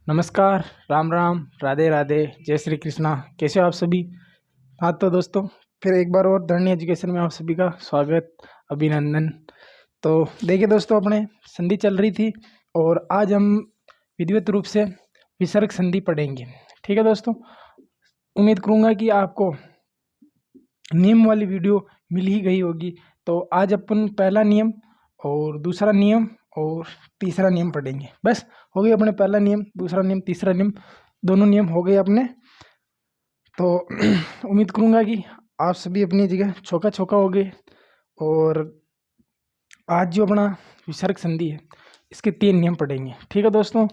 नमस्कार, राम राम, राधे राधे, जय श्री कृष्णा। कैसे हो आप सभी? हाँ तो दोस्तों, फिर एक बार और धरनी एजुकेशन में आप सभी का स्वागत, अभिनंदन। तो देखिए दोस्तों, अपने संधि चल रही थी और आज हम विधिवत रूप से विसर्ग संधि पढ़ेंगे। ठीक है दोस्तों, उम्मीद करूँगा कि आपको नियम वाली वीडियो मिल ही गई होगी। तो आज अपन पहला नियम और दूसरा नियम और तीसरा नियम पढ़ेंगे। बस हो गए अपने पहला नियम, दूसरा नियम, तीसरा नियम, दोनों नियम हो गए अपने। तो उम्मीद करूँगा कि आप सभी अपनी जगह चौका चौका हो गए। और आज जो अपना विसर्ग संधि है, इसके 3 नियम पढ़ेंगे। ठीक है दोस्तों,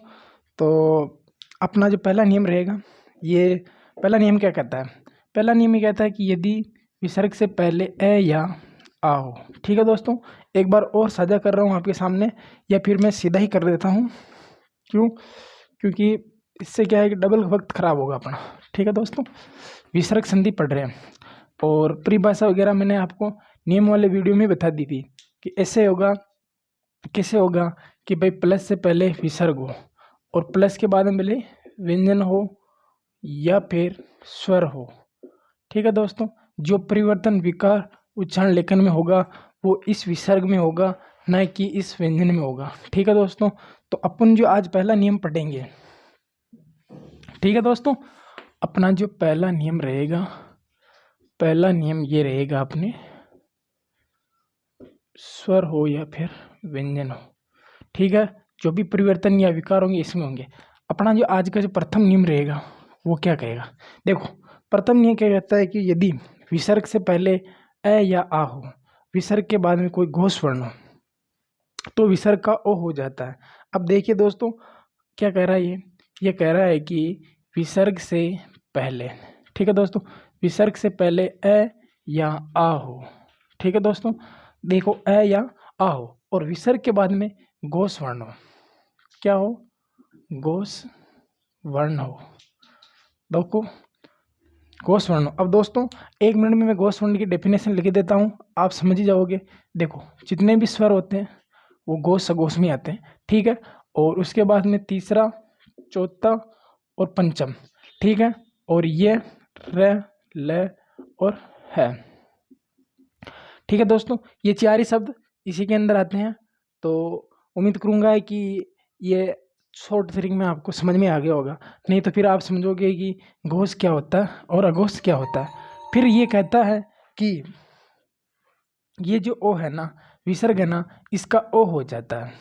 तो अपना जो पहला नियम रहेगा, ये पहला नियम क्या कहता है? पहला नियम ये कहता है कि यदि विसर्ग से पहले ए या आ हो। ठीक है दोस्तों, एक बार और साझा कर रहा हूँ आपके सामने, या फिर मैं सीधा ही कर देता हूँ। क्यों? क्योंकि इससे क्या है कि डबल वक्त खराब होगा अपना। ठीक है दोस्तों, विसर्ग संधि पढ़ रहे हैं और परिभाषा वगैरह मैंने आपको नियम वाले वीडियो में बता दी थी कि ऐसे होगा, कैसे होगा कि भाई प्लस से पहले विसर्ग हो और प्लस के बाद में पहले व्यंजन हो या फिर स्वर हो। ठीक है दोस्तों, जो परिवर्तन विकार उच्चारण लेखन में होगा वो इस विसर्ग में होगा, न कि इस व्यंजन में होगा। ठीक है दोस्तों, तो अपन जो आज पहला नियम पढ़ेंगे, ठीक है दोस्तों, अपना जो पहला नियम रहेगा, पहला नियम ये रहेगा अपने स्वर हो या फिर व्यंजन हो। ठीक है, जो भी परिवर्तन या विकार होंगे इसमें होंगे। अपना जो आज का जो प्रथम नियम रहेगा वो क्या कहेगा? देखो, प्रथम नियम क्या कहता है कि यदि विसर्ग से पहले ए या आ हो, विसर्ग के बाद में कोई घोष वर्ण हो, तो विसर्ग का ओ हो जाता है। अब देखिए दोस्तों, क्या कह रहा है ये कह रहा है कि विसर्ग से पहले, ठीक है दोस्तों, विसर्ग से पहले ए या आ हो। ठीक है दोस्तों, देखो, ए या आ हो और विसर्ग के बाद में घोष वर्ण हो। क्या हो? घोष वर्ण हो। देखो, घोष वर्ण। अब दोस्तों, 1 मिनट में मैं घोष वर्ण की डेफिनेशन लिख देता हूँ, आप समझ ही जाओगे। देखो, जितने भी स्वर होते हैं वो घोष सघोष में आते हैं। ठीक है, और उसके बाद में तीसरा, चौथा और पंचम। ठीक है, और ये र, ल और है। ठीक है दोस्तों, ये 4 ही शब्द इसी के अंदर आते हैं। तो उम्मीद करूंगा कि ये शॉर्ट ट्रिक में आपको समझ में आ गया होगा। नहीं तो फिर आप समझोगे कि घोष क्या होता है और अघोष क्या होता है। फिर ये कहता है कि ये जो ओ है ना, विसर्ग है ना, इसका ओ हो जाता है,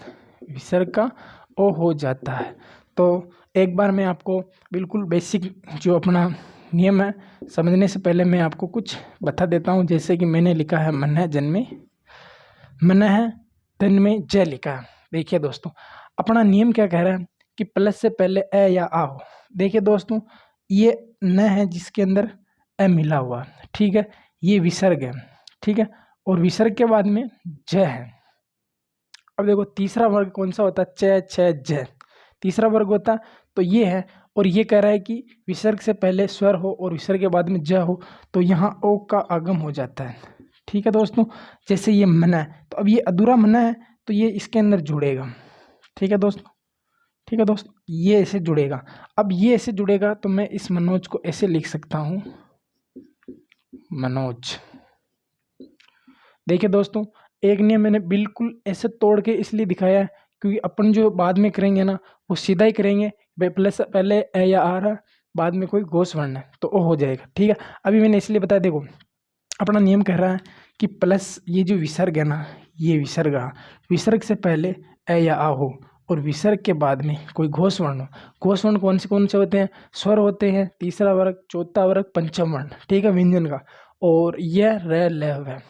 विसर्ग का ओ हो जाता है। तो एक बार मैं आपको बिल्कुल बेसिक जो अपना नियम है समझने से पहले मैं आपको कुछ बता देता हूँ। जैसे कि मैंने लिखा है मन है जन्मे, मन है धन में जय लिखा है। देखिए दोस्तों, अपना नियम क्या कह रहा है कि प्लस से पहले ए या आ हो। देखिए दोस्तों, ये न है जिसके अंदर ए मिला हुआ। ठीक है, ये विसर्ग है। ठीक है, और विसर्ग के बाद में जय है। अब देखो, तीसरा वर्ग कौन सा होता है? च, छ, ज, तीसरा वर्ग होता है। तो ये है, और ये कह रहा है कि विसर्ग से पहले स्वर हो और विसर्ग के बाद में ज हो, तो यहाँ ओ का आगम हो जाता है। ठीक है दोस्तों, जैसे ये मना है, तो अब ये अधूरा मना है, तो ये इसके अंदर जुड़ेगा। ठीक है दोस्तों, ठीक है दोस्तों, ये ऐसे जुड़ेगा। अब ये ऐसे जुड़ेगा तो मैं इस मनोज को ऐसे लिख सकता हूँ, मनोज। देखिए दोस्तों, एक नियम मैंने बिल्कुल ऐसे तोड़ के इसलिए दिखाया है क्योंकि अपन जो बाद में करेंगे ना, वो सीधा ही करेंगे। प्लस पहले ए या आ रहा, बाद में कोई घोष वर्ण है तो ओ हो जाएगा। ठीक है, अभी मैंने इसलिए बताया। देखो, अपना नियम कह रहा है कि प्लस ये जो विसर्ग है ना, ये विसर्ग, विसर्ग से पहले ए या आ हो और विसर्ग के बाद में कोई घोष वर्ण हो। घोष वर्ण कौन से होते हैं? स्वर होते हैं, तीसरा वर्ग, चौथा वर्ग, पंचम वर्ण। ठीक है, व्यंजन का। और यह र, ल, व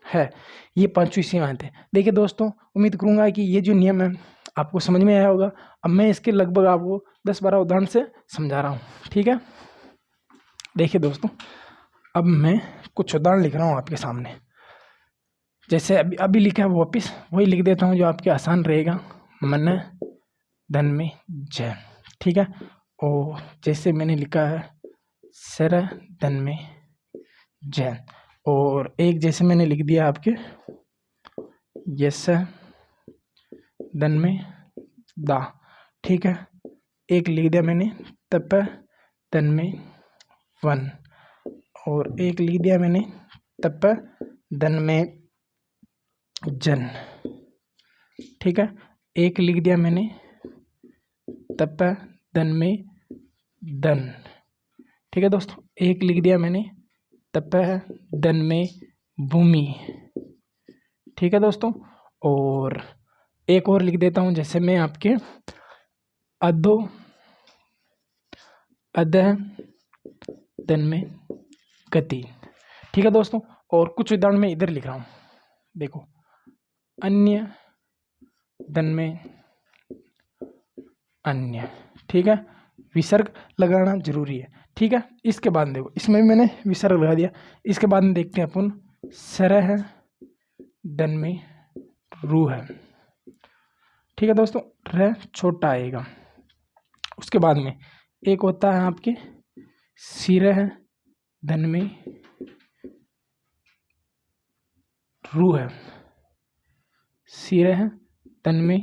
है, ये 5 सीमाएं थे। देखिए दोस्तों, उम्मीद करूंगा कि ये जो नियम है आपको समझ में आया होगा। अब मैं इसके लगभग आपको 10-12 उदाहरण से समझा रहा हूँ। ठीक है, देखिए दोस्तों, अब मैं कुछ उदाहरण लिख रहा हूँ आपके सामने। जैसे अभी लिखा है वापिस वही लिख देता हूँ जो आपके आसान रहेगा। मन धन में जय। ठीक है, और जैसे मैंने लिखा है सर धन में जय, और एक जैसे मैंने लिख दिया आपके यस धन में दा। ठीक है, एक लिख दिया मैंने तप तन्मय वन, और एक लिख दिया मैंने तप तन्मय जन। ठीक है, एक लिख दिया मैंने तप तन्मय दन। ठीक है दोस्तों, एक लिख दिया मैंने तप तन्मय भूमि। ठीक है दोस्तों, और एक और लिख देता हूं, जैसे मैं आपके अधो अधः तन्मय गति। ठीक है दोस्तों, और कुछ उदाहरण मैं इधर लिख रहा हूं, देखो अन्य तन्मय अन्य। ठीक है, विसर्ग लगाना जरूरी है। ठीक है, इसके बाद देखो इसमें भी मैंने विसर्ग लगा दिया। इसके बाद में देखते हैं अपन सरह तन्मय रू है। ठीक है दोस्तों, र छोटा आएगा। उसके बाद में एक होता है आपके सिरह तन्मय रू है, सिरह तन्मय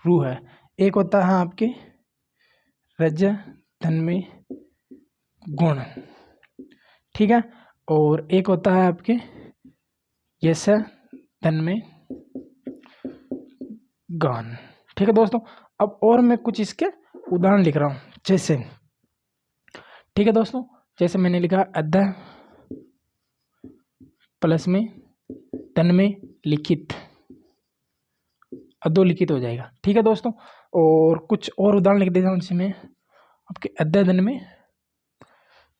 रू है। एक होता है आपके रज तन्मय गुण। ठीक है, और एक होता है आपके यश तन्मय गान। ठीक है दोस्तों, अब और मैं कुछ इसके उदाहरण लिख रहा हूं, जैसे ठीक है दोस्तों, जैसे मैंने लिखा अध्याय प्लस में तन्मय लिखित, अधोलिखित हो जाएगा। ठीक है दोस्तों, और कुछ और उदाहरण लिख देता हूं जिसमें आपके अध्याय तन्मय,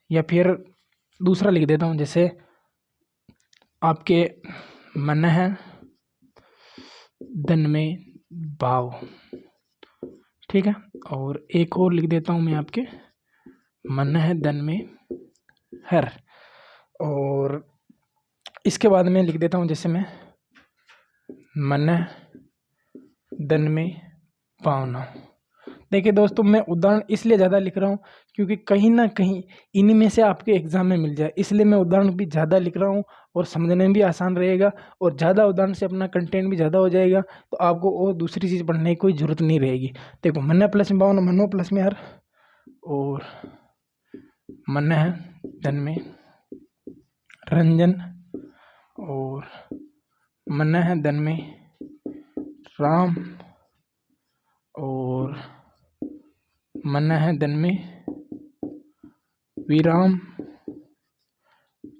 या फिर दूसरा लिख देता हूं जैसे आपके मन है तन्मय भाव। ठीक है, और एक और लिख देता हूं मैं आपके मन है तन्मय हर, और इसके बाद में लिख देता हूं जैसे मैं मन तन्मय भावना। देखिए दोस्तों, मैं उदाहरण इसलिए ज़्यादा लिख रहा हूँ क्योंकि कहीं ना कहीं इन्हीं में से आपके एग्जाम में मिल जाए, इसलिए मैं उदाहरण भी ज़्यादा लिख रहा हूँ और समझने में भी आसान रहेगा, और ज़्यादा उदाहरण से अपना कंटेंट भी ज़्यादा हो जाएगा, तो आपको और दूसरी चीज़ पढ़ने की कोई ज़रूरत नहीं रहेगी। देखो मन प्लस में भावना, मनो प्लस में हर, और मन है तन्मय रंजन, और मन है तन्मय राम, और मन है तन्मय विराम।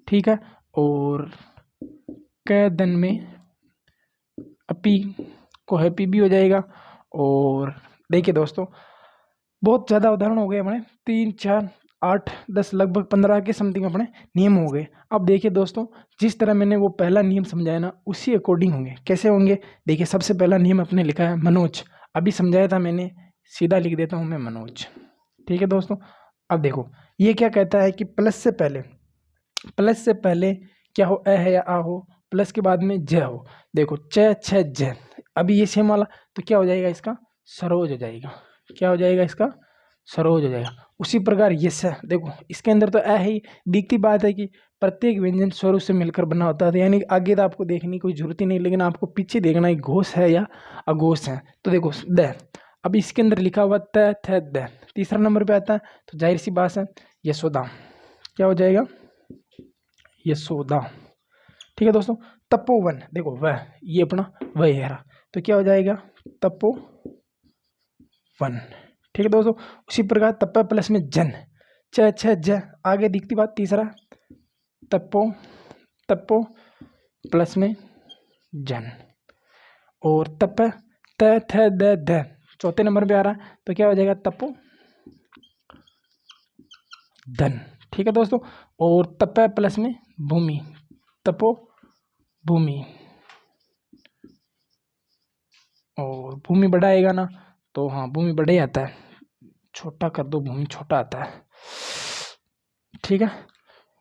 ठीक है, और क तन्मय अपी को हैप्पी भी हो जाएगा। और देखिए दोस्तों, बहुत ज़्यादा उदाहरण हो गए हमारे, 3 4 8 10 लगभग 15 के समथिंग अपने नियम हो गए। अब देखिए दोस्तों, जिस तरह मैंने वो पहला नियम समझाया ना, उसी अकॉर्डिंग होंगे। कैसे होंगे? देखिए, सबसे पहला नियम अपने लिखा है मनोज, अभी समझाया था मैंने, सीधा लिख देता हूँ मैं मनोज। ठीक है दोस्तों, अब देखो ये क्या कहता है कि प्लस से पहले क्या हो, अ है या आ हो, प्लस के बाद में ज हो। देखो च छ ज, अभी ये सेम वाला, तो क्या हो जाएगा इसका सरोज हो जाएगा। क्या हो जाएगा इसका सरोज हो जाएगा। उसी प्रकार यस है, देखो इसके अंदर तो अ ही, दिखती बात है कि प्रत्येक व्यंजन स्वर से मिलकर बना होता है, यानी आगे तो आपको देखने की कोई जरूरत ही नहीं, लेकिन आपको पीछे देखना है घोष है या अघोष है। तो देखो द, अब इसके अंदर लिखा हुआ त थ द, तीसरा नंबर पे आता है, तो जाहिर सी बात है यशोदा। क्या हो जाएगा यशोदा। ठीक है दोस्तों, तपोवन, देखो वह, ये अपना वह है, तो क्या हो जाएगा तपोवन। ठीक है दोस्तों, उसी प्रकार तप प्लस में जन, च छ ज, आगे दिखती बात, तीसरा तपो प्लस में जन, और तप त थ द ध, चौथे नंबर पे आ रहा है, तो क्या हो जाएगा तपो धन। ठीक है दोस्तों, और तप प्लस में भूमि, तपो भूमि, और भूमि बड़ा आएगा ना, तो हाँ भूमि बड़ा ही आता है, छोटा कर दो, भूमि छोटा आता है। ठीक है,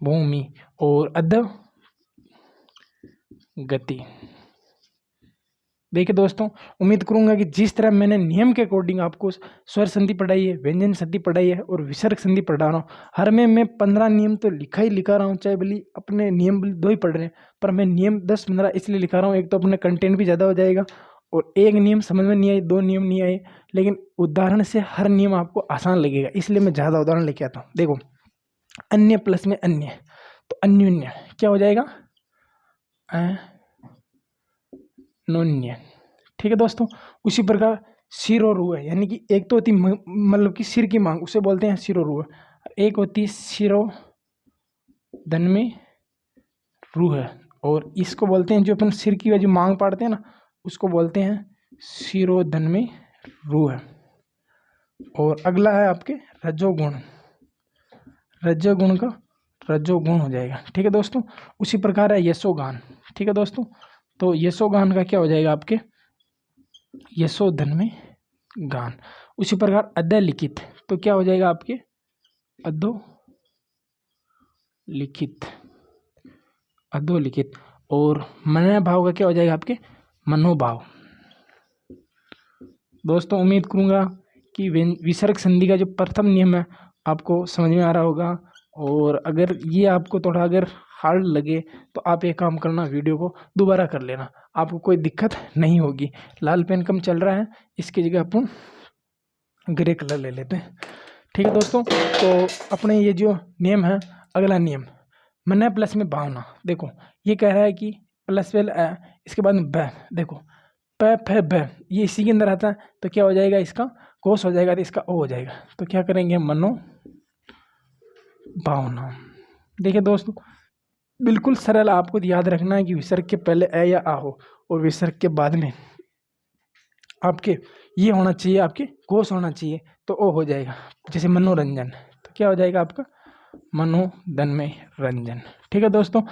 भूमि, और अध गति। देखिए दोस्तों, उम्मीद करूंगा कि जिस तरह मैंने नियम के अकॉर्डिंग आपको स्वर संधि पढ़ाई है, व्यंजन संधि पढ़ाई है, और विसर्ग संधि पढ़ा रहा हूँ, हर में मैं 15 नियम तो लिखा रहा हूँ, चाहे भले अपने नियम 2 ही पढ़ रहे हैं, पर मैं नियम 10-15 इसलिए लिखा रहा हूँ। एक तो अपना कंटेंट भी ज़्यादा हो जाएगा, और एक नियम समझ में नहीं आए, दो नियम नहीं आए, लेकिन उदाहरण से हर नियम आपको आसान लगेगा, इसलिए मैं ज़्यादा उदाहरण लेके आता हूँ। देखो अन्य प्लस में अन्य, तो अन्योन्य क्या हो जाएगा, अनोन्य। ठीक है दोस्तों। उसी प्रकार सिर और रूह है, यानी कि एक तो होती मतलब कि सिर की मांग, उसे बोलते हैं सिर और रूह, एक होती है सिरो धन में रूह है, और इसको बोलते हैं जो अपन सिर की वजह मांग पाड़ते हैं ना, उसको बोलते हैं सिरोधन में रूह है। और अगला है आपके रजोगुण, रजोगुण का रजोगुण हो जाएगा। ठीक है दोस्तों। उसी प्रकार है यशोगान। ठीक है दोस्तों। तो यशोगान का क्या हो जाएगा आपके यशोधन में गान। उसी प्रकार अधोलिखित, तो क्या हो जाएगा आपके अधोलिखित, अधोलिखित। और मनोभाव का क्या हो जाएगा आपके मनोभाव। दोस्तों उम्मीद करूंगा कि विसर्ग संधि का जो प्रथम नियम है आपको समझ में आ रहा होगा, और अगर ये आपको थोड़ा अगर हार्ड लगे तो आप एक काम करना, वीडियो को दोबारा कर लेना, आपको कोई दिक्कत नहीं होगी। लाल पेन कम चल रहा है, इसकी जगह अपन ग्रे कलर ले लेते हैं। ठीक है दोस्तों। तो अपने ये जो नियम है, अगला नियम मन प्लस में भावना। देखो ये कह रहा है कि प्लस वेल इसके बाद में ब, देखो प फ ब ये इसी के अंदर आता है, तो क्या हो जाएगा इसका कोस हो जाएगा, तो इसका ओ हो जाएगा। तो क्या करेंगे मनो भावना। देखिए दोस्तों बिल्कुल सरल, आपको याद रखना है कि विसर्ग के पहले ए या आ हो, और विसर्ग के बाद में आपके ये होना चाहिए, आपके कोस होना चाहिए, तो ओ हो जाएगा। जैसे मनोरंजन, तो क्या हो जाएगा आपका मनोधन में रंजन। ठीक है दोस्तों।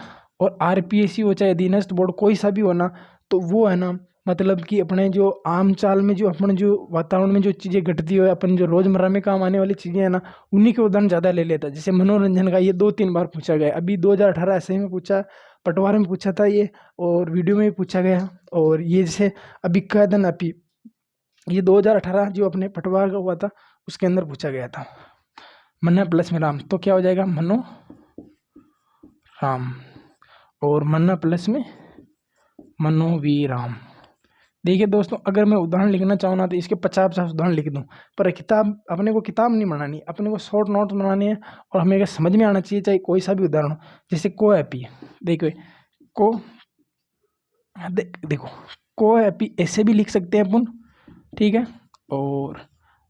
और आरपीएससी हो चाहे अधीनस्थ बोर्ड कोई सा भी होना, तो वो है ना मतलब कि अपने जो आम चाल में जो अपन जो वातावरण में जो चीज़ें घटती हो, अपन जो रोजमर्रा में काम आने वाली चीज़ें हैं ना, उन्हीं के उदाहरण ज़्यादा ले लेता है। जैसे मनोरंजन का ये 2-3 बार पूछा गया, अभी 2018 ऐसे में पूछा, पटवार में पूछा था ये, और वीडियो में भी पूछा गया। और ये जैसे अभी कैदन अपी, ये 2018 जो अपने पटवार का हुआ था उसके अंदर पूछा गया था। मन्ना प्लस में राम, तो क्या हो जाएगा मनो राम। और मन्ना प्लस में मनोवीराम। देखिए दोस्तों अगर मैं उदाहरण लिखना चाहूँ ना, तो इसके 50-50 उदाहरण लिख दूँ, पर किताब अपने को किताब नहीं बनानी, अपने को शॉर्ट नोट बनाने हैं, और हमें अगर समझ में आना चाहिए चाहे कोई सा भी उदाहरण हो। जैसे को एपी, देखो को देखो को एपी ऐसे भी लिख सकते हैं अपन, ठीक है, और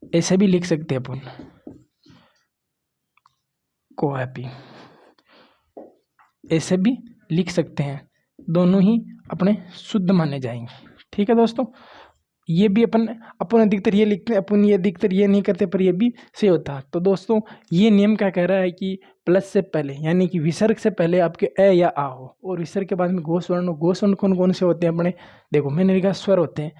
ऐसे भी लिख सकते हैं अपन को एपी, ऐसे भी लिख सकते हैं, दोनों ही अपने शुद्ध माने जाएंगे। ठीक है दोस्तों। ये भी अपन अधिकतर ये लिखते हैं, अपन ये अधिकतर ये नहीं करते, पर ये भी सही होता है। तो दोस्तों ये नियम क्या कह रहा है कि प्लस से पहले यानी कि विसर्ग से पहले आपके ए या आ हो, और विसर्ग के बाद में घोष वर्ण हो। घोष वर्ण कौन कौन से होते हैं अपने, देखो मैंने लिखा स्वर होते हैं,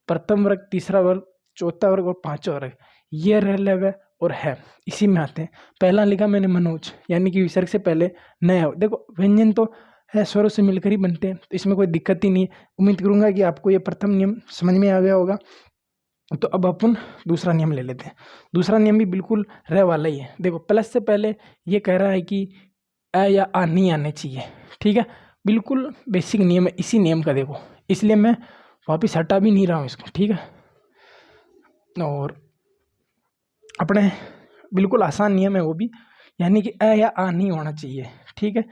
प्रथम वर्ग, तीसरा वर्ग, चौथा वर्ग और पांचवा वर्ग, ये रह और है इसी में आते हैं। पहला लिखा मैंने मनोज, यानी कि विसर्ग से पहले नया हो। देखो व्यंजन तो है स्वरों से मिलकर ही बनते हैं, तो इसमें कोई दिक्कत ही नहीं है। उम्मीद करूंगा कि आपको ये प्रथम नियम समझ में आ गया होगा। तो अब अपन दूसरा नियम ले लेते हैं। दूसरा नियम भी बिल्कुल रह वाला ही है। देखो प्लस से पहले ये कह रहा है कि अ या आ नहीं आने चाहिए। ठीक है, बिल्कुल बेसिक नियम है इसी नियम का, देखो इसलिए मैं वापिस हटा भी नहीं रहा हूँ इसको। ठीक है, और अपने बिल्कुल आसान नियम है वो भी, यानी कि अ या आ नहीं होना चाहिए। ठीक है,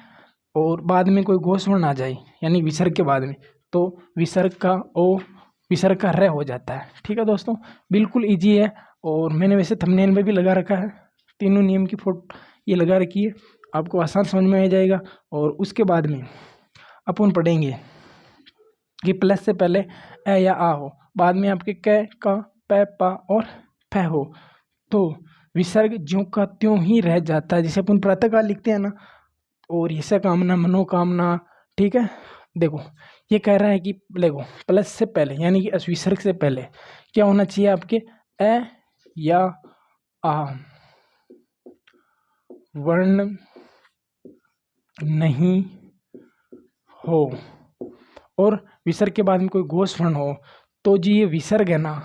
और बाद में कोई घोष वर्ण आ जाए यानी विसर्ग के बाद में, तो विसर्ग का ओ विसर्ग का र हो जाता है। ठीक है दोस्तों, बिल्कुल इजी है, और मैंने वैसे थंबनेल में भी लगा रखा है, तीनों नियम की फोटो ये लगा रखी है, आपको आसान समझ में आ जाएगा। और उसके बाद में अपन पढ़ेंगे कि प्लस से पहले ए या आ हो, बाद में आपके क का प पा और फ हो, तो विसर्ग ज्यों का त्यों ही रह जाता है। जैसे अपन प्रातःकाल लिखते हैं ना, और ये कामना मनोकामना। ठीक है, देखो ये कह रहा है कि देखो प्लस से पहले यानी कि विसर्ग से पहले क्या होना चाहिए आपके ए या आ वर्ण नहीं हो, और विसर्ग के बाद में कोई घोष वर्ण हो, तो जी ये विसर्ग है ना,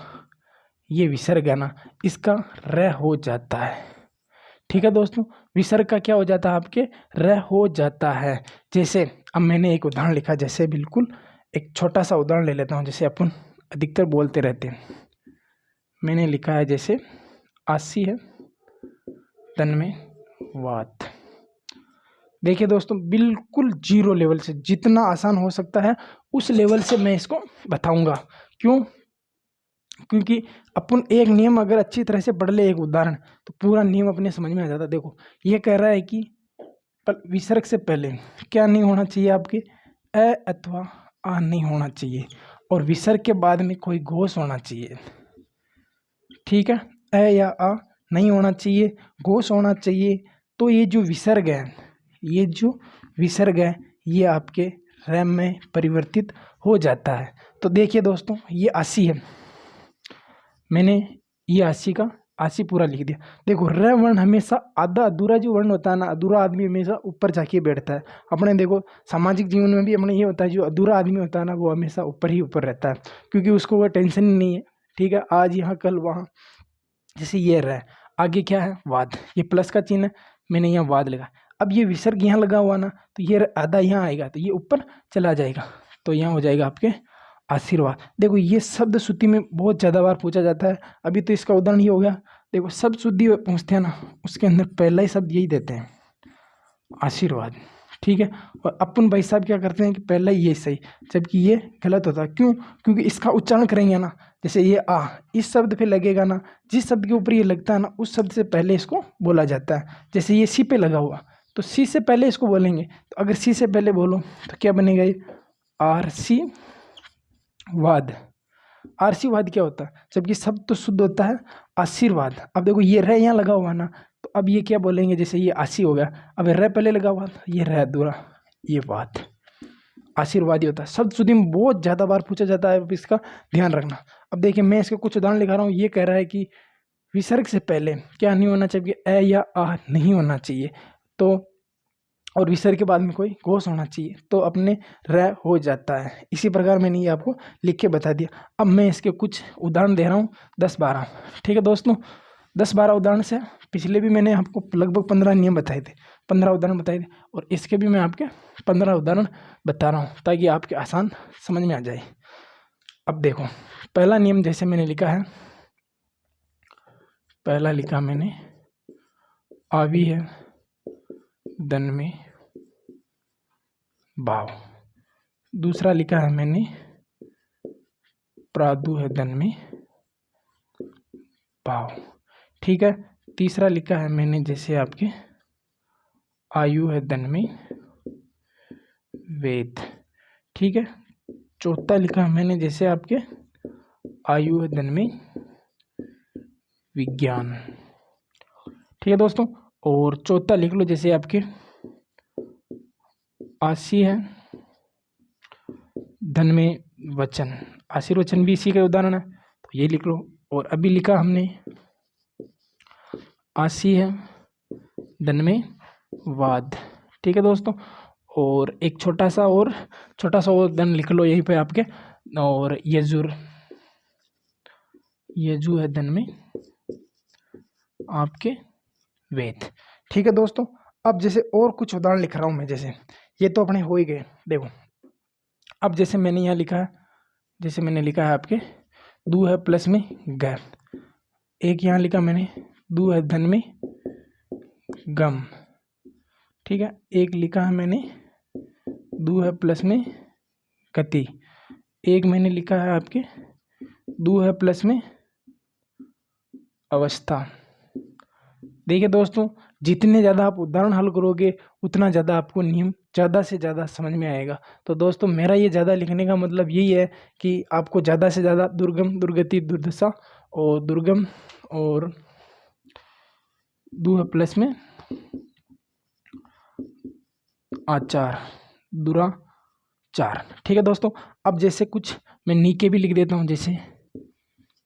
ये विसर्ग है ना, इसका र हो जाता है। ठीक है दोस्तों, विसर्ग का क्या हो जाता है आपके र हो जाता है। जैसे अब मैंने एक उदाहरण लिखा, जैसे बिल्कुल एक छोटा सा उदाहरण ले लेता हूँ। जैसे अपन अधिकतर बोलते रहते हैं। मैंने लिखा है जैसे 80 है धन में वात। देखिए दोस्तों, बिल्कुल जीरो लेवल से जितना आसान हो सकता है उस लेवल से मैं इसको बताऊंगा। क्यों? क्योंकि अपन एक नियम अगर अच्छी तरह से पढ़ ले, एक उदाहरण, तो पूरा नियम अपने समझ में आ जाता। देखो, ये कह रहा है कि विसर्ग से पहले क्या नहीं होना चाहिए, आपके अ अथवा आ नहीं होना चाहिए, और विसर्ग के बाद में कोई घोष होना चाहिए। ठीक है, अ या आ नहीं होना चाहिए, घोष होना चाहिए। तो ये जो विसर्ग है, ये आपके रैम में परिवर्तित हो जाता है। तो देखिए दोस्तों, ये 80 है, मैंने ये 80 का 80 पूरा लिख दिया। देखो, र वर्ण हमेशा आधा अधूरा जो वर्ण होता है ना, अधूरा आदमी हमेशा ऊपर जाके बैठता है। अपने देखो सामाजिक जीवन में भी अपने ये होता है, जो अधूरा आदमी होता है ना, वो हमेशा ऊपर ही ऊपर रहता है, क्योंकि उसको वो टेंशन ही नहीं है। ठीक है, आज यहाँ कल वहाँ, जैसे ये रहा है। आगे क्या है? वाद। ये प्लस का चिन्ह है, मैंने यहाँ वाद लगा। अब ये विसर्ग यहाँ लगा हुआ ना, तो ये आधा यहाँ आएगा, तो ये ऊपर चला जाएगा, तो यहाँ हो जाएगा आपके आशीर्वाद। देखो, ये शब्द शुद्धि में बहुत ज़्यादा बार पूछा जाता है। अभी तो इसका उदाहरण ही हो गया। देखो, शब्द शुद्धि पूछते हैं ना, उसके अंदर पहला ही शब्द यही देते हैं, आशीर्वाद। ठीक है, और अपन भाई साहब क्या करते हैं कि पहला ही ये सही, जबकि ये गलत होता है। क्यों? क्योंकि इसका उच्चारण करेंगे ना, जैसे ये आ, इस शब्द पे लगेगा ना, जिस शब्द के ऊपर ये लगता है ना, उस शब्द से पहले इसको बोला जाता है। जैसे ये सी पे लगा हुआ, तो सी से पहले इसको बोलेंगे। तो अगर सी से पहले बोलो तो क्या बनेगा? ये आरसी वाद। आरसी वाद क्या होता है? जबकि शब्द तो शुद्ध होता है आशीर्वाद। अब देखो, ये रह यहाँ लगा हुआ ना, तो अब ये क्या बोलेंगे? जैसे ये आशी हो गया, अब रह पहले लगा हुआ, ये रह अधूरा, ये वाद आशीर्वाद ही होता है। शब्द शुद्धि में बहुत ज़्यादा बार पूछा जाता है, इसका ध्यान रखना। अब देखिए, मैं इसके कुछ उदाहरण लिखा रहा हूँ। ये कह रहा है कि विसर्ग से पहले क्या नहीं होना चाहिए? अ या आ नहीं होना चाहिए, तो और विसर्ग के बाद में कोई घोष होना चाहिए, तो अपने र हो जाता है। इसी प्रकार मैंने ये आपको लिख के बता दिया। अब मैं इसके कुछ उदाहरण दे रहा हूँ, 10-12। ठीक है दोस्तों, 10-12 उदाहरण से, पिछले भी मैंने आपको लगभग 15 नियम बताए थे, 15 उदाहरण बताए थे, और इसके भी मैं आपके 15 उदाहरण बता रहा हूँ, ताकि आपके आसान समझ में आ जाए। अब देखो, पहला नियम जैसे मैंने लिखा है, पहला लिखा मैंने आवी है धन में भाव। दूसरा लिखा है मैंने प्रादु है धन में भाव। ठीक है, तीसरा लिखा है मैंने जैसे आपके आयु है धन में वेद। ठीक है, चौथा लिखा है मैंने जैसे आपके आयु है धन में विज्ञान। ठीक है दोस्तों, और चौथा लिख लो जैसे आपके आशी है धन में वचन। आशीर्वचन भी इसी का उदाहरण है, तो ये लिख लो। और अभी लिखा हमने आशी है धन में वाद। ठीक है दोस्तों, और एक छोटा सा और धन लिख लो यहीं पे आपके, और यजु है धन में आपके वेद। ठीक है दोस्तों, अब जैसे और कुछ उदाहरण लिख रहा हूं मैं, जैसे ये तो अपने हो ही गए। देखो, अब जैसे मैंने यहाँ लिखा है, जैसे मैंने लिखा है आपके दू है प्लस में ग। एक यहाँ लिखा मैंने दू है धन में गम। ठीक है, एक लिखा है मैंने दू है प्लस में गति। एक मैंने लिखा है आपके दू है प्लस में अवस्था। देखिए दोस्तों, जितने ज़्यादा आप उदाहरण हल करोगे, उतना ज़्यादा आपको नियम ज़्यादा से ज़्यादा समझ में आएगा। तो दोस्तों, मेरा ये ज़्यादा लिखने का मतलब यही है कि आपको ज़्यादा से ज़्यादा दुर्गम, दुर्गति, दुर्दशा और दुर्गम और दू है प्लस में आचार, दुराचार। ठीक है दोस्तों, अब जैसे कुछ मैं नी के भी लिख देता हूँ, जैसे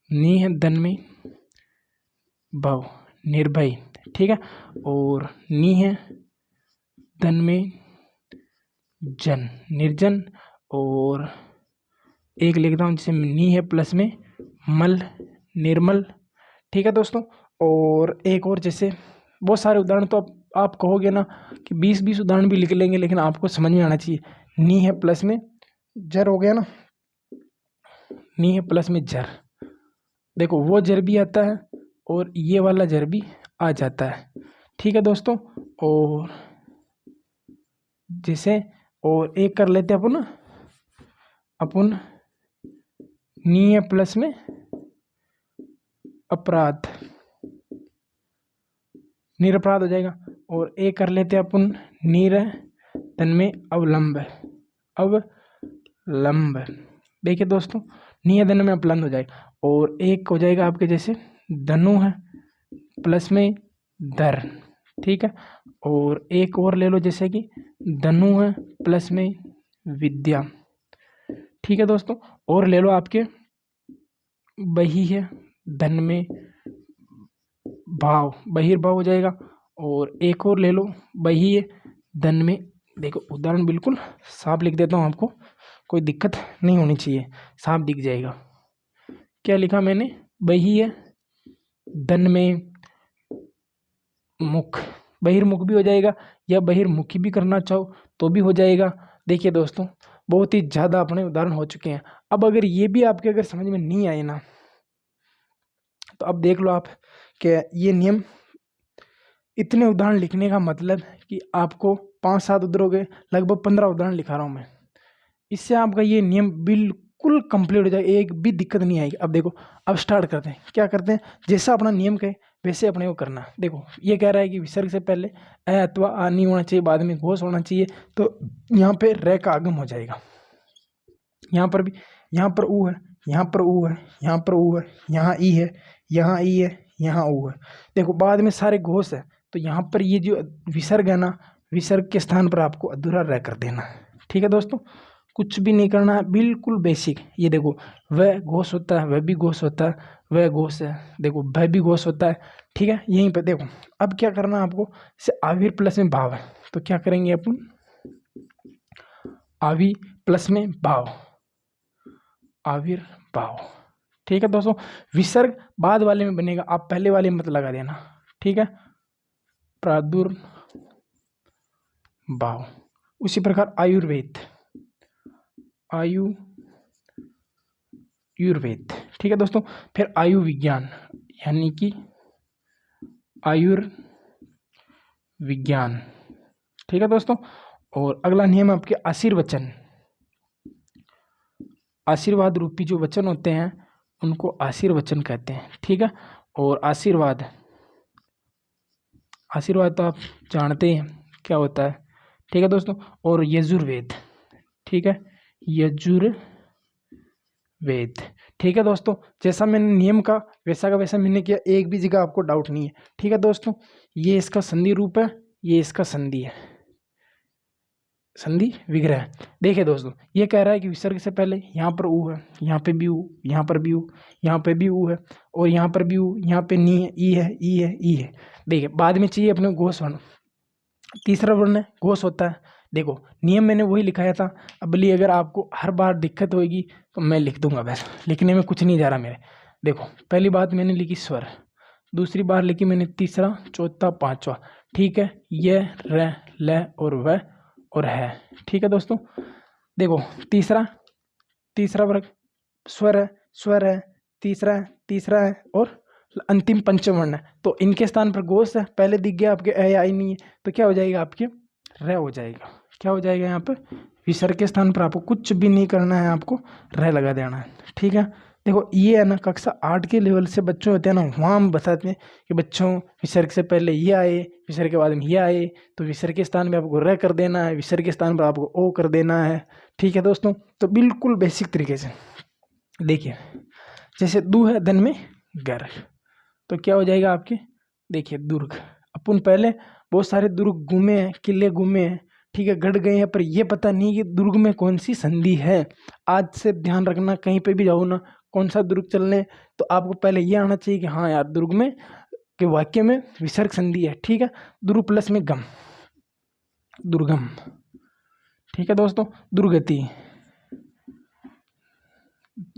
नी है धन में भव, निर्भय। ठीक है, और नी है धन में जन, निर्जन। और एक लिखता हूँ जैसे नी है प्लस में मल, निर्मल। ठीक है दोस्तों, और एक और जैसे बहुत सारे उदाहरण, तो आप कहोगे ना कि 20-20 उदाहरण भी लिख लेंगे, लेकिन आपको समझ में आना चाहिए। नी है प्लस में जर हो गया ना, नी है प्लस में जर, देखो वो जर भी आता है और ये वाला जर भी आ जाता है। ठीक है दोस्तों, और जैसे और एक कर लेते हैं अपन नी है प्लस में अपराध, निरपराध हो जाएगा। और एक कर लेते हैं अपन नीर धन में अवलंब, अवलंब। देखिए दोस्तों, नी धन में अपलंब हो जाएगा। और एक हो जाएगा आपके जैसे धनु है प्लस में धर, ठीक है। और एक और ले लो जैसे कि धनु है प्लस में विद्या, ठीक है दोस्तों। और ले लो आपके बही है धन में भाव, बहिर्भाव हो जाएगा। और एक और ले लो बही है धन में, देखो उदाहरण बिल्कुल साफ लिख देता हूँ आपको, कोई दिक्कत नहीं होनी चाहिए, साफ दिख जाएगा। क्या लिखा मैंने, बही है धन में मुख, बहिर्मुख भी हो जाएगा, या बहिर्मुखी भी करना चाहो तो भी हो जाएगा। देखिए दोस्तों, बहुत ही ज़्यादा अपने उदाहरण हो चुके हैं। अब अगर ये भी आपके अगर समझ में नहीं आए ना, तो अब देख लो आप कि ये नियम, इतने उदाहरण लिखने का मतलब कि आपको 5-7 उदाहरण, लगभग 15 उदाहरण लिखा रहा हूँ मैं, इससे आपका ये नियम बिल्कुल कंप्लीट हो जाएगा, एक भी दिक्कत नहीं आएगी। अब देखो, अब स्टार्ट करते हैं। क्या करते हैं, जैसा अपना नियम कहे वैसे अपने को करना। देखो ये कह रहा है कि विसर्ग से पहले अ अथवा आ नहीं होना चाहिए, बाद में घोष होना चाहिए, तो यहाँ पे र का आगम हो जाएगा। यहाँ पर भी, यहाँ पर ऊ है, यहाँ पर ऊ है, यहाँ पर ऊ है, यहाँ ई है, यहाँ ई है, यहाँ ऊ है। देखो बाद में सारे घोष है, तो यहाँ पर ये जो विसर्ग है ना, विसर्ग के स्थान पर आपको अधूरा रह कर देना है। ठीक है दोस्तों, कुछ भी नहीं करना है, बिल्कुल बेसिक। ये देखो, वह घोष होता है, वह भी घोष होता है, वह घोष है, देखो वह भी घोष होता है। ठीक है, यहीं पे देखो अब क्या करना है आपको, जैसे आविर प्लस में भाव है, तो क्या करेंगे अपन, आवि प्लस में भाव, आविर्भाव। ठीक है दोस्तों, विसर्ग बाद वाले में बनेगा, आप पहले वाले में मत लगा देना। ठीक है, प्रादुर्भाव। उसी प्रकार आयुर्वेद, आयुर्वेद। ठीक है दोस्तों, फिर आयु विज्ञान यानी कि आयुर्विज्ञान। ठीक है दोस्तों, और अगला नियम आपके आशीर्वचन, आशीर्वाद रूपी जो वचन होते हैं उनको आशीर्वचन कहते हैं। ठीक है, और आशीर्वाद, आशीर्वाद तो आप जानते हैं क्या होता है। ठीक है दोस्तों, और यजुर्वेद, ठीक है, यजुर्वेद। ठीक है दोस्तों, जैसा मैंने नियम का वैसा का वैसा मैंने किया, एक भी जगह आपको डाउट नहीं है। ठीक है दोस्तों, ये इसका संधि रूप है, ये इसका संधि है, संधि विग्रह। देखिए दोस्तों, ये कह रहा है कि विसर्ग से पहले यहाँ पर ऊ है, यहाँ पे भी ऊ, यहाँ पर भी ऊ, यहाँ पे भी ऊ है, और यहाँ पर भी ऊ, यहाँ पे नी है, ई है, ई है, ई है। देखिए बाद में चाहिए अपने घोष वर्ण, तीसरा वर्ण है घोष होता है। देखो नियम मैंने वही लिखाया था, अब लिए अगर आपको हर बार दिक्कत होगी तो मैं लिख दूंगा, बस लिखने में कुछ नहीं जा रहा मेरे। देखो पहली बात मैंने लिखी स्वर, दूसरी बार लिखी मैंने तीसरा, चौथा, पांचवा। ठीक है, ये र, ल और व और है। ठीक है दोस्तों, देखो तीसरा, तीसरा वर्ग स्वर है, स्वर है, तीसरा है, तीसरा है, और अंतिम पंचम वर्ण है, तो इनके स्थान पर घोष है। पहले दिख गया आपके अ या ई नहीं है, तो क्या हो जाएगा आपके र हो जाएगा। क्या हो जाएगा यहाँ पे, विसर्ग के स्थान पर आपको कुछ भी नहीं करना है, आपको र लगा देना है। ठीक है, देखो ये है ना, कक्षा 8 के लेवल से बच्चों होते हैं ना, वहाँ हम बताते हैं कि बच्चों विसर्ग से पहले ये आए, विसर्ग के बाद में ये आए, तो विसर्ग के स्थान पे आपको र कर देना है, विसर्ग के स्थान पर आपको ओ कर देना है। ठीक है दोस्तों, तो बिल्कुल बेसिक तरीके से देखिए, जैसे दू है धन में गर, तो क्या हो जाएगा आपके, देखिए दुर्ग। अपन पहले बहुत सारे दुर्ग घूमे हैं, किले घूमे हैं, ठीक है, गढ़ गए हैं, पर ये पता नहीं कि दुर्ग में कौन सी संधि है। आज से ध्यान रखना, कहीं पे भी जाओ ना, कौन सा दुर्ग चलने, तो आपको पहले ये आना चाहिए कि हाँ यार दुर्ग में के वाक्य में विसर्ग संधि है। ठीक है, दुर्ग प्लस में गम, दुर्गम। ठीक है दोस्तों, दुर्गति।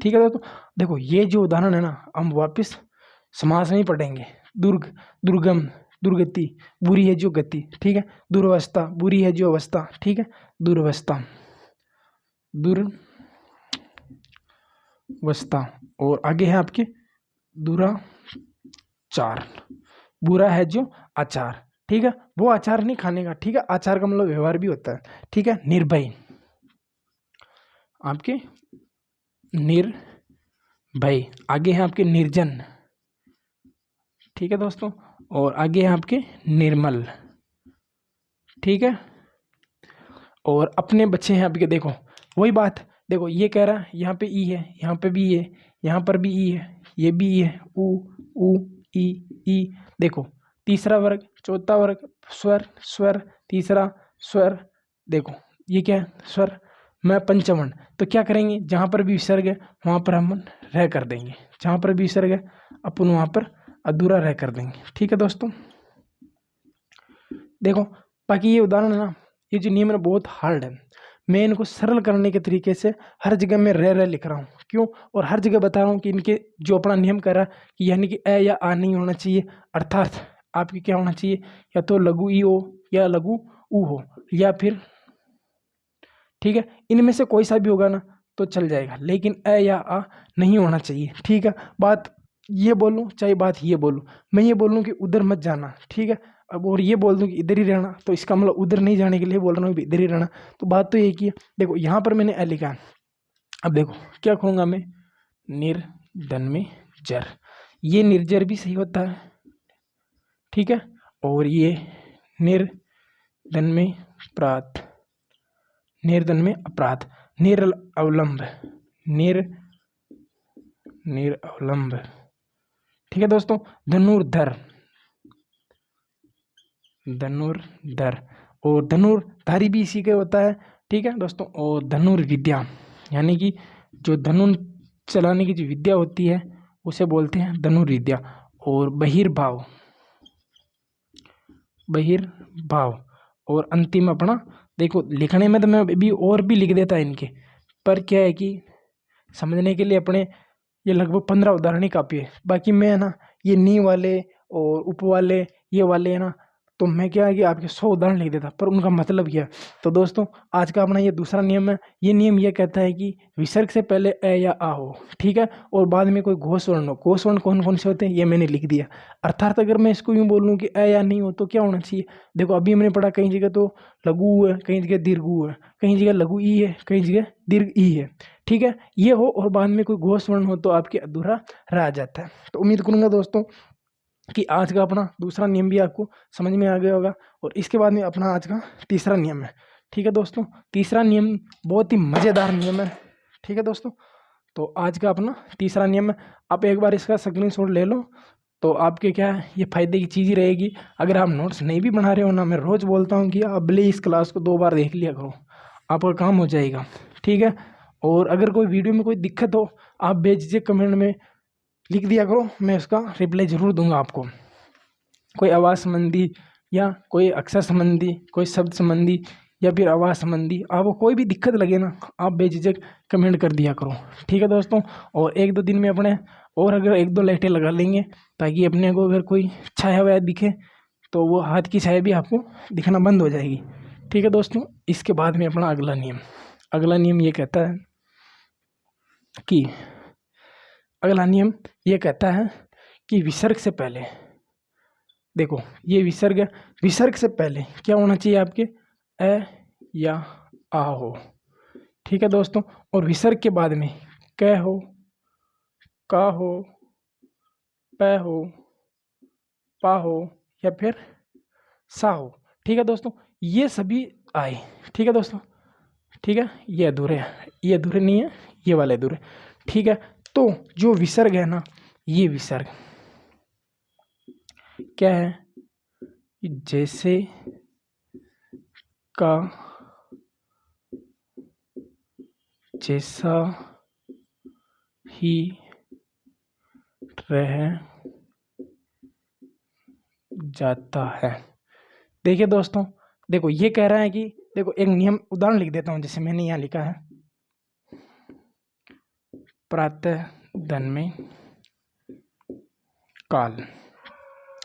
ठीक है दोस्तों, देखो ये जो उदाहरण है ना, हम वापस समास में ही पढ़ेंगे। दुर्ग, दुर्गम, दुर्गति, बुरी है जो गति। ठीक है, दुर्वस्था, बुरी है जो अवस्था। ठीक है, दुर्वस्था, वस्ता। और आगे है आपके दुराचार। बुरा है जो आचार, ठीक है, वो आचार नहीं खाने का, ठीक है, आचार का मतलब व्यवहार भी होता है, ठीक है। निर्भय, आपके निर्भय। आगे है आपके निर्जन, ठीक है दोस्तों। और आगे है आपके निर्मल, ठीक है। और अपने बच्चे हैं आपके, देखो वही बात, देखो ये कह रहा है यहाँ पे ई है, यहाँ पे भी है, यहाँ पर भी ई है, ये भी ई है, उ ई ई। देखो तीसरा वर्ग, चौथा वर्ग, स्वर स्वर, तीसरा स्वर। देखो ये क्या है, स्वर। मैं पंचमण, तो क्या करेंगे, जहाँ पर भी विसर्ग है वहाँ पर हम रह कर देंगे, जहाँ पर भी विसर्ग है अपन वहाँ पर अधूरा रह कर देंगे, ठीक है दोस्तों। देखो बाकी ये उदाहरण है ना, ये जो नियम है बहुत हार्ड है, मैं इनको सरल करने के तरीके से हर जगह में रह लिख रहा हूँ, क्यों, और हर जगह बता रहा हूँ कि इनके जो अपना नियम कर रहा है कि यानी कि ए या आ नहीं होना चाहिए, अर्थात आपकी क्या होना चाहिए, या तो लघु ई हो या लघु ऊ हो, या फिर, ठीक है, इनमें से कोई सा भी होगा ना तो चल जाएगा, लेकिन ए या आ नहीं होना चाहिए, ठीक है। बात ये बोलूँ चाहे बात ये बोलूँ, मैं ये बोलूँ कि उधर मत जाना, ठीक है, अब और ये बोल दूँ कि इधर ही रहना, तो इसका मतलब उधर नहीं जाने के लिए बोल रहा हूँ इधर ही रहना, तो बात तो एक ही है। देखो यहाँ पर मैंने ए लिखा है, अब देखो क्या करूँगा मैं, निर्धन में जर, ये निर्जर भी सही होता है, ठीक है, और ये निर्धन में प्रात, निर्धन में अपराध, निर अवलंब, निरअवलंब, ठीक है दोस्तों। धनुर्धर, धनुर्धर, और धनुर्धारी भी इसी का होता है, ठीक है दोस्तों। और धनुर्विद्या, यानी कि जो धनु चलाने की जो विद्या होती है उसे बोलते हैं धनुर्विद्या। और बहिर्भाव, बहिर्भाव, और अंतिम अपना, देखो लिखने में तो मैं अभी और भी लिख देता है इनके, पर क्या है कि समझने के लिए अपने ये लगभग 15 उदाहरण ही काफ़ी है, बाकी मैं है ना ये नी वाले और उप वाले ये वाले है ना, तो मैं क्या है कि आपके 100 उदाहरण लिख देता, पर उनका मतलब क्या है। तो दोस्तों आज का अपना ये दूसरा नियम है, ये नियम ये कहता है कि विसर्ग से पहले ए या आ हो, ठीक है, और बाद में कोई घोष वर्ण हो। घोष वर्ण कौन कौन से होते हैं ये मैंने लिख दिया, अर्थात अगर मैं इसको यूँ बोलूँ कि ए या नहीं हो तो क्या होना चाहिए। देखो अभी हमने पढ़ा कई जगह तो लघु है, कई जगह दीर्घ है, कई जगह लघु ई है, कई जगह दीर्घ ई है, ठीक है, ये हो और बाद में कोई घोष वर्ण हो तो आपके अधूरा रह जाता है। तो उम्मीद करूंगा दोस्तों कि आज का अपना दूसरा नियम भी आपको समझ में आ गया होगा, और इसके बाद में अपना आज का तीसरा नियम है, ठीक है दोस्तों। तीसरा नियम बहुत ही मज़ेदार नियम है, ठीक है दोस्तों। तो आज का अपना तीसरा नियम है, आप एक बार इसका स्क्रीनशॉट ले लो, तो आपके क्या है ये फायदे की चीज़ ही रहेगी। अगर आप नोट्स नहीं भी बना रहे हो ना, मैं रोज़ बोलता हूँ कि आप भले इस क्लास को 2 बार देख लिया करो, आपका काम हो जाएगा, ठीक है। और अगर कोई वीडियो में कोई दिक्कत हो आप बेझिझक कमेंट में लिख दिया करो, मैं उसका रिप्लाई ज़रूर दूंगा आपको। कोई आवाज़ संबंधी या कोई अक्षर संबंधी, कोई शब्द संबंधी या फिर आवाज़ संबंधी, आपको कोई भी दिक्कत लगे ना आप बेझिझक कमेंट कर दिया करो, ठीक है दोस्तों। और 1-2 दिन में अपने और अगर 1-2 लाइटें लगा लेंगे ताकि अपने को अगर कोई छाया वाया दिखे तो वो हाथ की छाया भी आपको दिखना बंद हो जाएगी, ठीक है दोस्तों। इसके बाद में अपना अगला नियम ये कहता है कि अगला नियम ये कहता है कि विसर्ग से पहले, देखो ये विसर्ग है, विसर्ग से पहले क्या होना चाहिए आपके, ए या आ हो, ठीक है दोस्तों। और विसर्ग के बाद में क हो, का हो, प हो, पा हो या फिर सा हो, ठीक है दोस्तों, ये सभी आए, ठीक है दोस्तों, ठीक है। ये अधूरे हैं, ये अधूरे नहीं है, ये वाले अधूरे, ठीक है। तो जो विसर्ग है ना, ये विसर्ग क्या है, जैसे का, जैसा ही रह जाता है। देखिए दोस्तों, देखो ये कह रहा है कि देखो एक नियम उदाहरण लिख देता हूँ, जैसे मैंने यहाँ लिखा है, प्रातः धन में काल।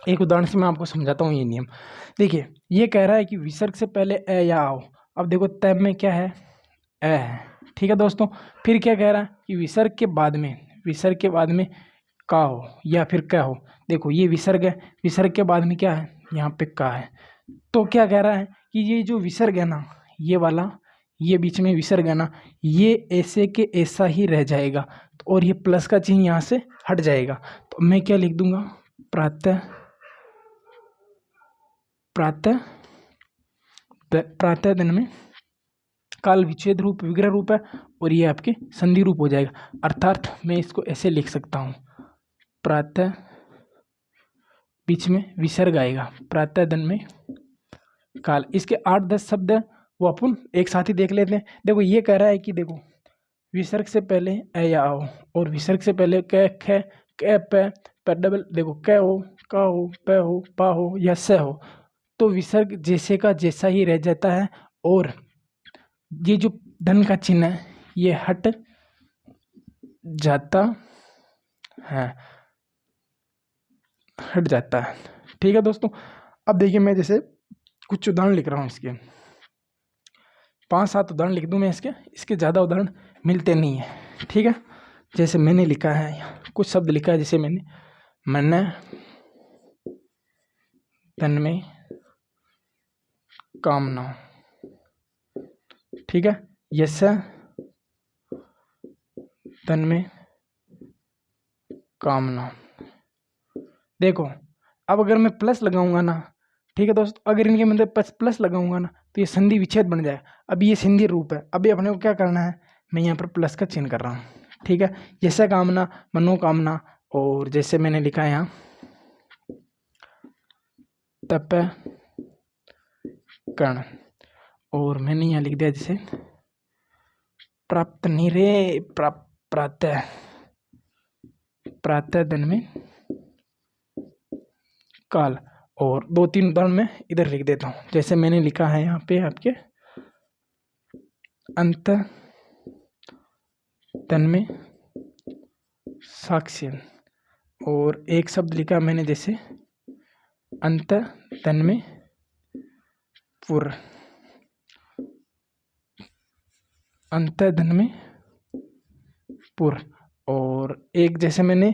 एक उदाहरण से मैं आपको समझाता हूँ ये नियम। देखिए ये कह रहा है कि विसर्ग से पहले ए या आओ, अब देखो तय में क्या है, ए है, ठीक है दोस्तों। फिर क्या कह रहा है कि विसर्ग के बाद में का हो या फिर क्या हो। देखो ये विसर्ग है, विसर्ग के बाद में क्या है, यहाँ पे का है। तो क्या कह रहा है कि ये जो विसर्ग है ना, ये वाला, ये बीच में विसर्ग है ना, ये ऐसे के ऐसा ही रह जाएगा। तो और ये प्लस का चिन्ह यहाँ से हट जाएगा। तो मैं क्या लिख दूंगा, प्रातः प्रातः प्रातः दिन में काल विच्छेद रूप विग्रह रूप है और ये आपके संधि रूप हो जाएगा। अर्थात मैं इसको ऐसे लिख सकता हूँ, प्रातः बीच में विसर्ग आएगा, प्रातः दिन में काल। इसके 8-10 शब्द है वो अपन एक साथ ही देख लेते हैं। देखो ये कह रहा है कि देखो विसर्ग से पहले ए या आओ, और विसर्ग से पहले क ख क प डबल, देखो क हो, का हो, प हो, पा हो या स हो, तो विसर्ग जैसे का जैसा ही रह जाता है और ये जो धन का चिन्ह है ये हट जाता है, हट जाता है। ठीक है दोस्तों। अब देखिए मैं जैसे कुछ उदाहरण लिख रहा हूँ, इसके 5-7 उदाहरण लिख दूँ मैं इसके ज़्यादा उदाहरण मिलते नहीं है। ठीक है, जैसे मैंने लिखा है, कुछ शब्द लिखा है, जैसे मैंने मन तन में कामना, ठीक है, यस तन में कामना। देखो अब अगर मैं प्लस लगाऊंगा ना, ठीक है दोस्तों, अगर इनके मतलब प्लस लगाऊंगा ना तो ये संधि विच्छेद बन जाए। अभी ये संधि रूप है, अभी अपने को क्या करना है, मैं यहाँ पर प्लस का चिन्ह कर रहा हूँ। ठीक है, जैसे कामना, मनोकामना, और जैसे मैंने लिखा है यहाँ तप कर्ण, और मैंने यहाँ लिख दिया जैसे प्राप्त नहीं रे, प्रातः प्रातः दिन में काल। और 2-3 उदाहरण मैं इधर लिख देता हूँ, जैसे मैंने लिखा है यहाँ पे आपके अंत तन में साक्ष्य, और एक शब्द लिखा मैंने जैसे अंत तन में पुर, अंत धन में पुर, और एक जैसे मैंने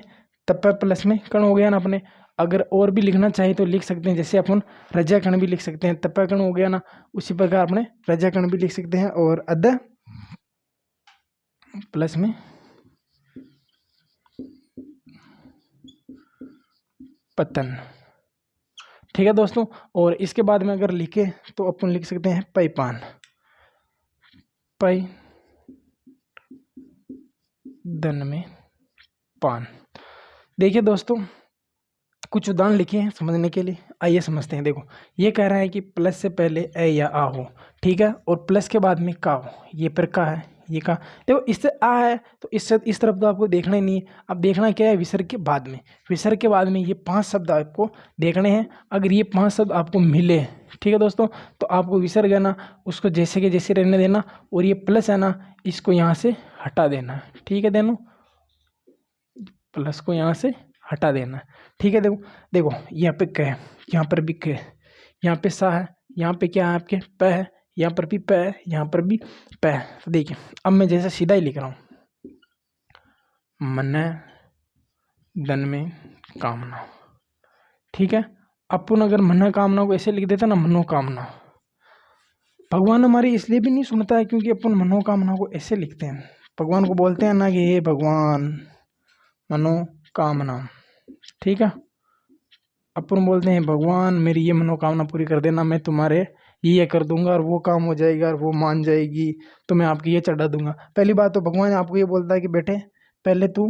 तप प्लस में कण हो गया ना अपने। अगर और भी लिखना चाहिए तो लिख सकते हैं, जैसे अपन रजा कण भी लिख सकते हैं, तप कण हो गया ना, उसी प्रकार अपने रजा कण भी लिख सकते हैं, और अध प्लस में पतन। ठीक है दोस्तों। और इसके बाद में अगर लिखे तो अपन लिख सकते हैं पैपान, पै धन में पान। देखिए दोस्तों कुछ उदाहरण लिखे हैं समझने के लिए, आइए समझते हैं। देखो ये कह रहा है कि प्लस से पहले ए या आ हो, ठीक है, और प्लस के बाद में का हो, ये पर का है, ये का। देखो इससे आ है तो इस तरफ तो आपको देखना ही नहीं है। अब देखना क्या है, विसर्ग के बाद में, विसर्ग के बाद में ये 5 शब्द आपको देखने हैं। अगर ये 5 शब्द आपको मिले, ठीक है दोस्तों, तो आपको विसर्ग है ना उसको जैसे के जैसे रहने देना, और ये प्लस है ना इसको यहाँ से हटा देना। ठीक है, देनो प्लस को यहाँ से हटा देना। ठीक है, देखो देखो यहाँ पे क है, यहाँ पर भी क है, यहाँ पे सा है, यहाँ पे क्या है आपके प है, यहाँ पर भी प है, यहाँ पर भी प है। तो देखिए अब मैं जैसे सीधा ही लिख रहा हूँ, मन धन में कामना। ठीक है, अपन अगर मन कामना को ऐसे लिख देता ना, मनोकामना, भगवान हमारी इसलिए भी नहीं सुनता है क्योंकि अपन मनोकामना को ऐसे लिखते हैं। भगवान को बोलते हैं ना कि हे भगवान मनोकामना, ठीक है, अपन बोलते हैं भगवान मेरी ये मनोकामना पूरी कर देना, मैं तुम्हारे ये कर दूंगा और वो काम हो जाएगा और वो मान जाएगी, तो मैं आपकी ये चढ़ा दूंगा। पहली बात तो भगवान आपको ये बोलता है कि बेटे पहले तू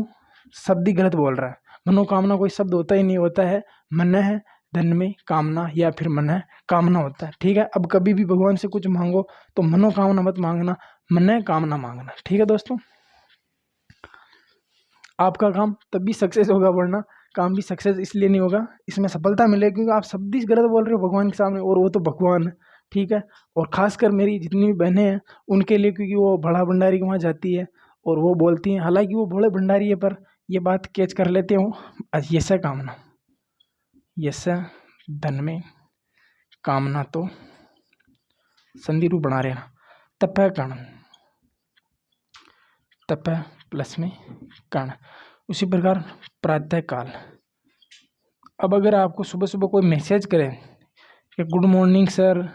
शब्द ही गलत बोल रहा है, मनोकामना कोई शब्द होता ही नहीं, होता है मन है धन में कामना, या फिर मन है कामना होता है। ठीक है, अब कभी भी भगवान से कुछ मांगो तो मनोकामना मत मांगना, मन है कामना मांगना। ठीक है दोस्तों, आपका काम तभी सक्सेस होगा, वरना काम भी सक्सेस इसलिए नहीं होगा, इसमें सफलता मिलेगी क्योंकि आप शब्द ही गलत बोल रहे हो भगवान के सामने, और वो तो भगवान है। ठीक है, और खासकर मेरी जितनी भी बहनें हैं उनके लिए, क्योंकि वो बड़ा भंडारी के वहाँ जाती है और वो बोलती हैं, हालांकि वो बड़े भंडारी है पर ये बात कैच कर लेते हो, यशा कामना, यशा धन में कामना, तो संधि रूप बना रहे ना, तप कर्ण, तप प्लस में कर्ण। उसी प्रकार प्रातःकाल। अब अगर आपको सुबह सुबह कोई मैसेज करे कि गुड मॉर्निंग सर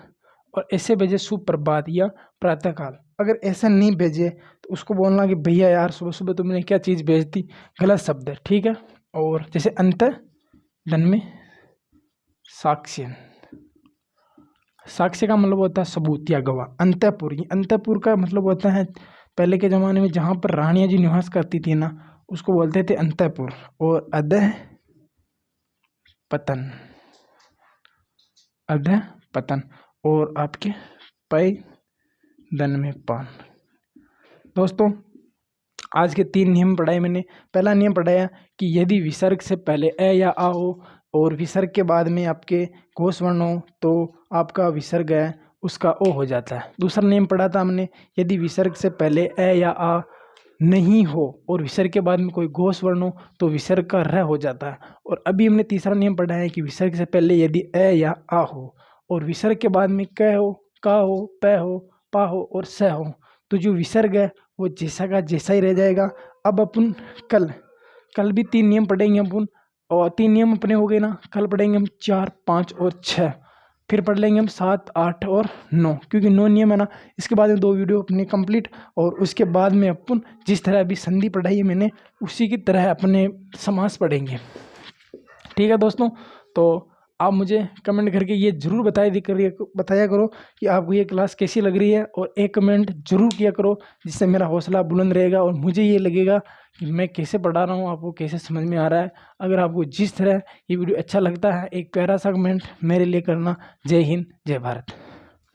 और ऐसे भेजे सुप्रभात या प्रातःकाल, अगर ऐसा नहीं भेजे तो उसको बोलना कि भैया यार सुबह सुबह तुमने क्या चीज़ भेज दी, गलत शब्द है, ठीक है। और जैसे अंत धन में साक्ष्य। साक्ष्य का मतलब होता है सबूत या गवाह। अंतःपुर, अंतःपुर का मतलब होता है पहले के ज़माने में जहाँ पर रानियाँ जी निवास करती थी ना, उसको बोलते थे अंतःपुर। और अधः पतन, अधः पतन। और आपके पै धन में पान। दोस्तों आज के 3 नियम पढ़ाए मैंने। पहला नियम पढ़ाया कि यदि विसर्ग से पहले ए या आ हो और विसर्ग के बाद में आपके घोष वर्ण हो तो आपका विसर्ग है उसका ओ हो जाता है। दूसरा नियम पढ़ा था हमने, यदि विसर्ग से पहले ए या आ नहीं हो और विसर्ग के बाद में कोई घोष वर्ण हो तो विसर्ग का र हो जाता है। और अभी हमने तीसरा नियम पढ़ा है कि विसर्ग से पहले यदि ए या आ हो और विसर्ग के बाद में क हो, का हो, प हो, पा हो और स हो तो जो विसर्ग है वो जैसा का जैसा ही रह जाएगा। अब अपन कल भी 3 नियम पढ़ेंगे अपन, और 3 नियम अपने हो गए ना। कल पढ़ेंगे हम 4, 5 और 6, फिर पढ़ लेंगे हम 7, 8 और 9, क्योंकि 9 नियम है ना। इसके बाद में 2 वीडियो अपने कंप्लीट, और उसके बाद में अपन जिस तरह अभी संधि पढ़ाई है मैंने उसी की तरह अपने समास पढ़ेंगे, ठीक है दोस्तों। तो आप मुझे कमेंट करके ये ज़रूर बताया करो कि आपको ये क्लास कैसी लग रही है, और एक कमेंट ज़रूर किया करो जिससे मेरा हौसला बुलंद रहेगा और मुझे ये लगेगा कि मैं कैसे पढ़ा रहा हूँ, आपको कैसे समझ में आ रहा है। अगर आपको जिस तरह ये वीडियो अच्छा लगता है एक प्यारा सा कमेंट मेरे लिए करना। जय हिंद, जय भारत।